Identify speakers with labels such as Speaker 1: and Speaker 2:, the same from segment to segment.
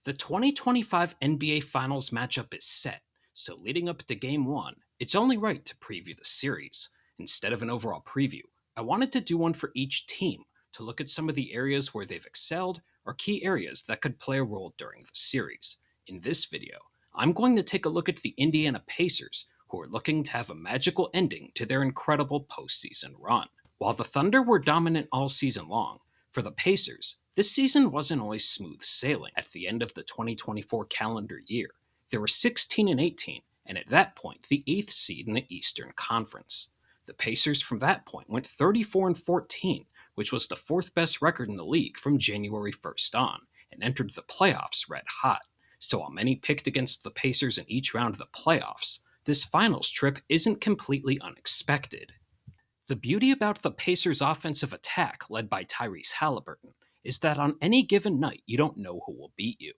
Speaker 1: The 2025 NBA Finals matchup is set, so leading up to Game 1, it's only right to preview the series. Instead of an overall preview, I wanted to do one for each team to look at some of the areas where they've excelled or key areas that could play a role during the series. In this video, I'm going to take a look at the Indiana Pacers, who are looking to have a magical ending to their incredible postseason run. While the Thunder were dominant all season long, for the Pacers, this season wasn't always smooth sailing. At the end of the 2024 calendar year, they were 16 and 18, and at that point, the 8th seed in the Eastern Conference. The Pacers from that point went 34 and 14, which was the fourth best record in the league from January 1st on, and entered the playoffs red hot. So while many picked against the Pacers in each round of the playoffs, this finals trip isn't completely unexpected. The beauty about the Pacers' offensive attack, led by Tyrese Haliburton, is that on any given night you don't know who will beat you.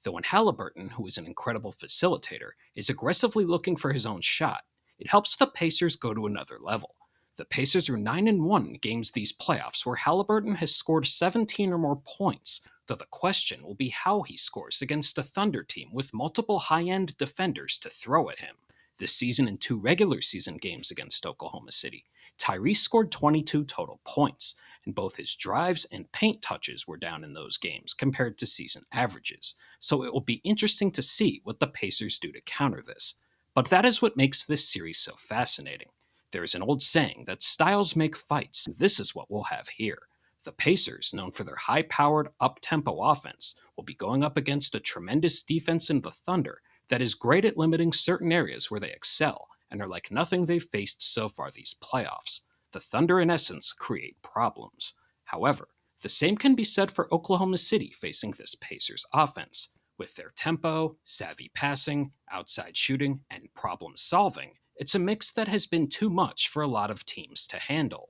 Speaker 1: Though when Haliburton, who is an incredible facilitator, is aggressively looking for his own shot, it helps the Pacers go to another level. The Pacers are 9 and 1 in games these playoffs where Haliburton has scored 17 or more points, though the question will be how he scores against a Thunder team with multiple high-end defenders to throw at him. This season in 2 regular season games against Oklahoma City, Tyrese scored 22 total points, and both his drives and paint touches were down in those games compared to season averages, so it will be interesting to see what the Pacers do to counter this. But that is what makes this series so fascinating. There is an old saying that styles make fights, and this is what we'll have here. The Pacers, known for their high-powered, up-tempo offense, will be going up against a tremendous defense in the Thunder that is great at limiting certain areas where they excel, and are like nothing they've faced so far these playoffs. The Thunder, in essence, create problems. However, the same can be said for Oklahoma City facing this Pacers offense. With their tempo, savvy passing, outside shooting, and problem solving, it's a mix that has been too much for a lot of teams to handle.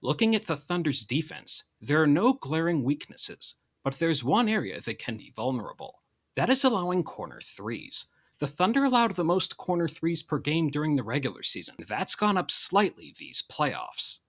Speaker 1: Looking at the Thunder's defense, there are no glaring weaknesses, but there's one area that can be vulnerable. That is allowing corner threes. The Thunder allowed the most corner threes per game during the regular season. That's gone up slightly these playoffs.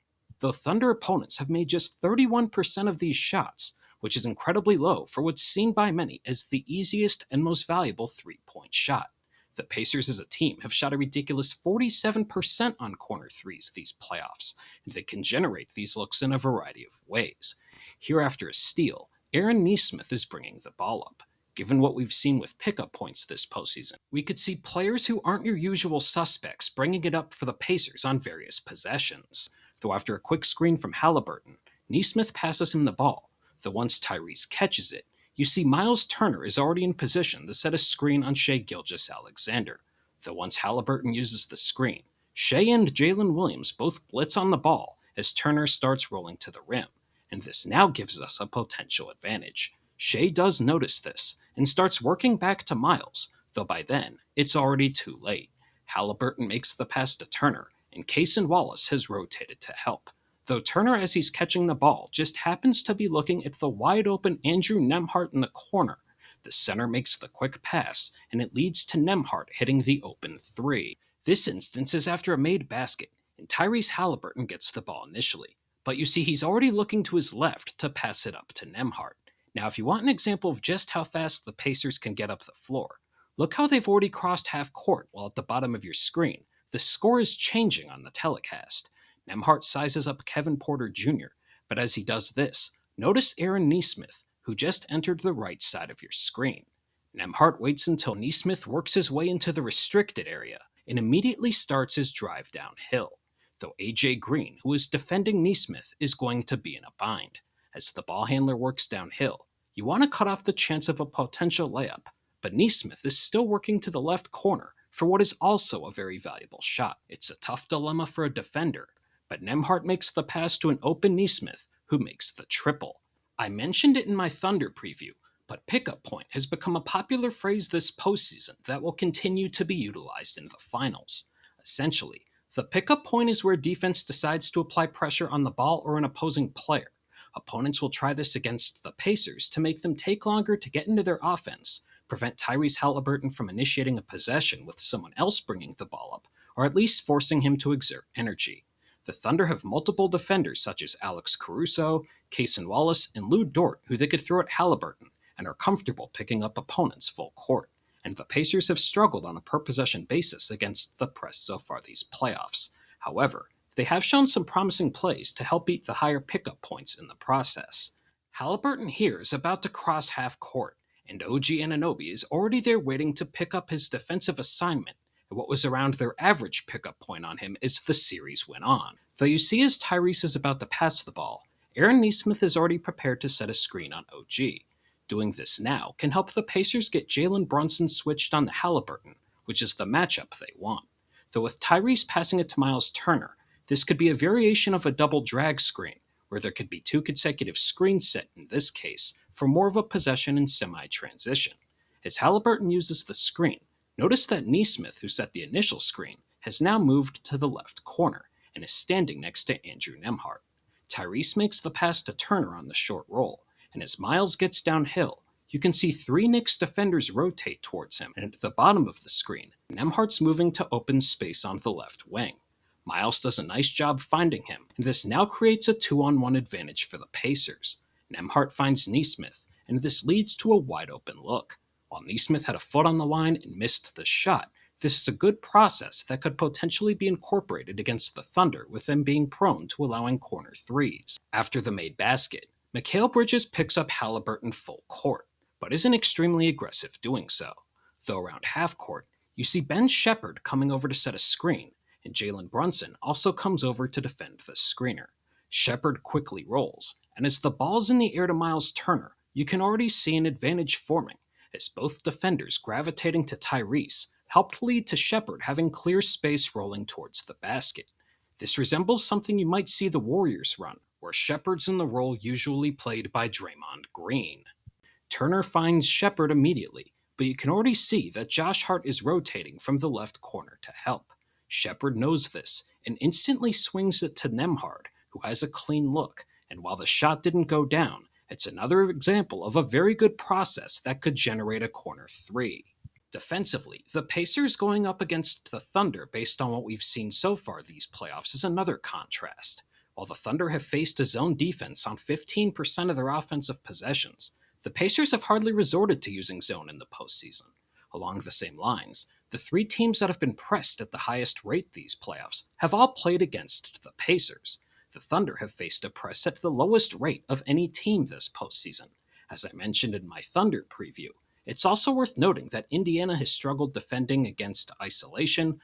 Speaker 1: The Thunder opponents have made just 31% of these shots, which is incredibly low for what's seen by many as the easiest and most valuable three-point shot. The Pacers as a team have shot a ridiculous 47% on corner threes these playoffs, and they can generate these looks in a variety of ways. Here after a steal, Aaron Nesmith is bringing the ball up. Given what we've seen with pickup points this postseason, we could see players who aren't your usual suspects bringing it up for the Pacers on various possessions. Though after a quick screen from Haliburton, Nesmith passes him the ball. Though once Tyrese catches it, you see Miles Turner is already in position to set a screen on Shai Gilgeous-Alexander. Though once Haliburton uses the screen, Shai and Jalen Williams both blitz on the ball as Turner starts rolling to the rim, and this now gives us a potential advantage. Shai does notice this and starts working back to Miles, though by then, it's already too late. Haliburton makes the pass to Turner, and Cason Wallace has rotated to help. Though Turner, as he's catching the ball, just happens to be looking at the wide-open Andrew Nembhard in the corner. The center makes the quick pass, and it leads to Nembhard hitting the open three. This instance is after a made basket, and Tyrese Haliburton gets the ball initially. But you see he's already looking to his left to pass it up to Nembhard. Now, if you want an example of just how fast the Pacers can get up the floor, look how they've already crossed half court while at the bottom of your screen. The score is changing on the telecast. Nembhard sizes up Kevin Porter Jr., but as he does this, notice Aaron Nesmith, who just entered the right side of your screen. Nembhard waits until Nesmith works his way into the restricted area and immediately starts his drive downhill, though AJ Green, who is defending Nesmith, is going to be in a bind. As the ball handler works downhill, you want to cut off the chance of a potential layup, but Nesmith is still working to the left corner for what is also a very valuable shot. It's a tough dilemma for a defender, but Nembhard makes the pass to an open Nesmith, who makes the triple. I mentioned it in my Thunder preview, but pickup point has become a popular phrase this postseason that will continue to be utilized in the finals. Essentially, the pickup point is where defense decides to apply pressure on the ball or an opposing player. Opponents will try this against the Pacers to make them take longer to get into their offense, prevent Tyrese Haliburton from initiating a possession with someone else bringing the ball up, or at least forcing him to exert energy. The Thunder have multiple defenders such as Alex Caruso, Cason Wallace, and Lou Dort who they could throw at Haliburton, and are comfortable picking up opponents full court, and the Pacers have struggled on a per-possession basis against the press so far these playoffs. However, they have shown some promising plays to help beat the higher pickup points in the process. Haliburton here is about to cross half court, and OG Anunoby is already there waiting to pick up his defensive assignment, and what was around their average pickup point on him as the series went on. Though you see as Tyrese is about to pass the ball, Aaron Nesmith is already prepared to set a screen on OG. Doing this now can help the Pacers get Jalen Brunson switched on the Haliburton, which is the matchup they want. Though with Tyrese passing it to Miles Turner, this could be a variation of a double drag screen, where there could be two consecutive screens set in this case for more of a possession and semi-transition. As Haliburton uses the screen, notice that Nesmith, who set the initial screen, has now moved to the left corner and is standing next to Andrew Nembhard. Tyrese makes the pass to Turner on the short roll, and as Miles gets downhill, you can see three Knicks defenders rotate towards him, and at the bottom of the screen, Nembhard's moving to open space on the left wing. Miles does a nice job finding him, and this now creates a 2-on-1 advantage for the Pacers. Nembhard finds Nesmith, and this leads to a wide-open look. While Nesmith had a foot on the line and missed the shot, this is a good process that could potentially be incorporated against the Thunder with them being prone to allowing corner threes. After the made basket, Mikal Bridges picks up Haliburton full court, but isn't extremely aggressive doing so. Though around half court, you see Ben Shepherd coming over to set a screen, and Jalen Brunson also comes over to defend the screener. Shepherd quickly rolls, and as the ball's in the air to Miles Turner, you can already see an advantage forming, as both defenders gravitating to Tyrese helped lead to Shepherd having clear space rolling towards the basket. This resembles something you might see the Warriors run, where Shepherd's in the role usually played by Draymond Green. Turner finds Shepherd immediately, but you can already see that Josh Hart is rotating from the left corner to help. Shepherd knows this and instantly swings it to Nembhard, who has a clean look, and while the shot didn't go down, it's another example of a very good process that could generate a corner three. Defensively, the Pacers going up against the Thunder based on what we've seen so far these playoffs is another contrast. While the Thunder have faced a zone defense on 15% of their offensive possessions, the Pacers have hardly resorted to using zone in the postseason. Along the same lines, the three teams that have been pressed at the highest rate these playoffs have all played against the Pacers. The Thunder have faced a press at the lowest rate of any team this postseason. As I mentioned in my Thunder preview, it's also worth noting that Indiana has struggled defending against isolation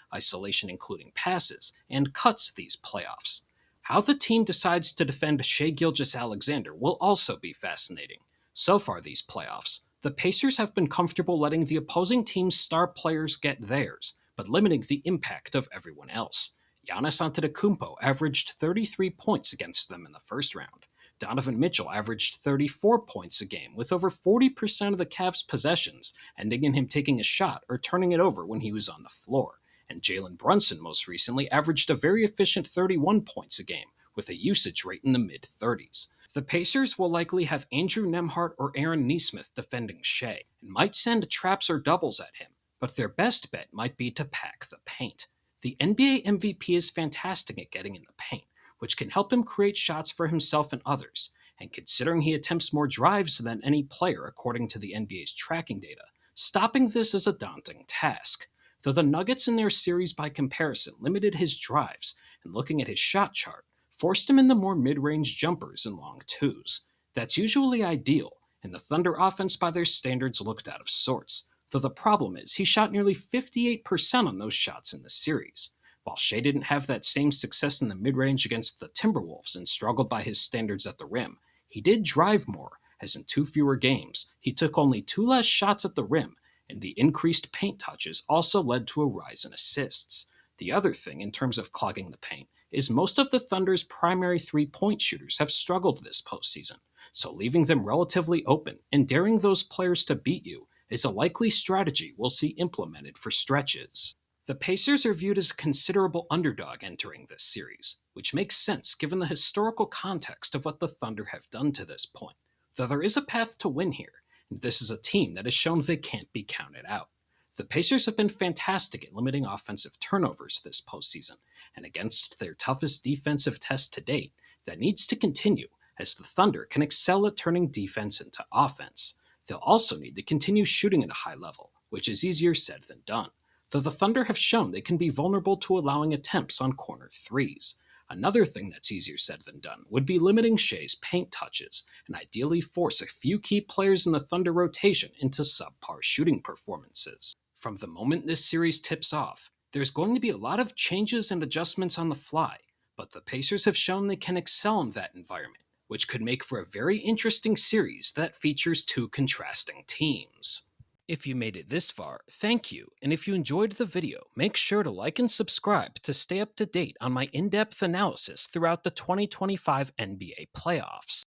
Speaker 1: including passes, and cuts these playoffs. How the team decides to defend Shai Gilgeous-Alexander will also be fascinating. So far these playoffs, the Pacers have been comfortable letting the opposing team's star players get theirs, but limiting the impact of everyone else. Giannis Antetokounmpo averaged 33 points against them in the first round. Donovan Mitchell averaged 34 points a game, with over 40% of the Cavs' possessions ending in him taking a shot or turning it over when he was on the floor. And Jalen Brunson most recently averaged a very efficient 31 points a game, with a usage rate in the mid-30s. The Pacers will likely have Andrew Nembhard or Aaron Nesmith defending Shai, and might send traps or doubles at him, but their best bet might be to pack the paint. The NBA MVP is fantastic at getting in the paint, which can help him create shots for himself and others, and considering he attempts more drives than any player according to the NBA's tracking data, stopping this is a daunting task. Though the Nuggets in their series by comparison limited his drives, and looking at his shot chart, forced him into more mid-range jumpers and long twos. That's usually ideal, and the Thunder offense by their standards looked out of sorts, though the problem is he shot nearly 58% on those shots in the series. While Shai didn't have that same success in the mid-range against the Timberwolves and struggled by his standards at the rim, he did drive more, as in 2 fewer games, he took only 2 less shots at the rim, and the increased paint touches also led to a rise in assists. The other thing, in terms of clogging the paint, is most of the Thunder's primary three-point shooters have struggled this postseason, so leaving them relatively open and daring those players to beat you is a likely strategy we'll see implemented for stretches. The Pacers are viewed as a considerable underdog entering this series, which makes sense given the historical context of what the Thunder have done to this point, though there is a path to win here, and this is a team that has shown they can't be counted out. The Pacers have been fantastic at limiting offensive turnovers this postseason, and against their toughest defensive test to date, that needs to continue as the Thunder can excel at turning defense into offense. They'll also need to continue shooting at a high level, which is easier said than done, though the Thunder have shown they can be vulnerable to allowing attempts on corner threes. Another thing that's easier said than done would be limiting Shai's paint touches and ideally force a few key players in the Thunder rotation into subpar shooting performances. From the moment this series tips off, there's going to be a lot of changes and adjustments on the fly, but the Pacers have shown they can excel in that environment, which could make for a very interesting series that features two contrasting teams. If you made it this far, thank you, and if you enjoyed the video, make sure to like and subscribe to stay up to date on my in-depth analysis throughout the 2025 NBA playoffs.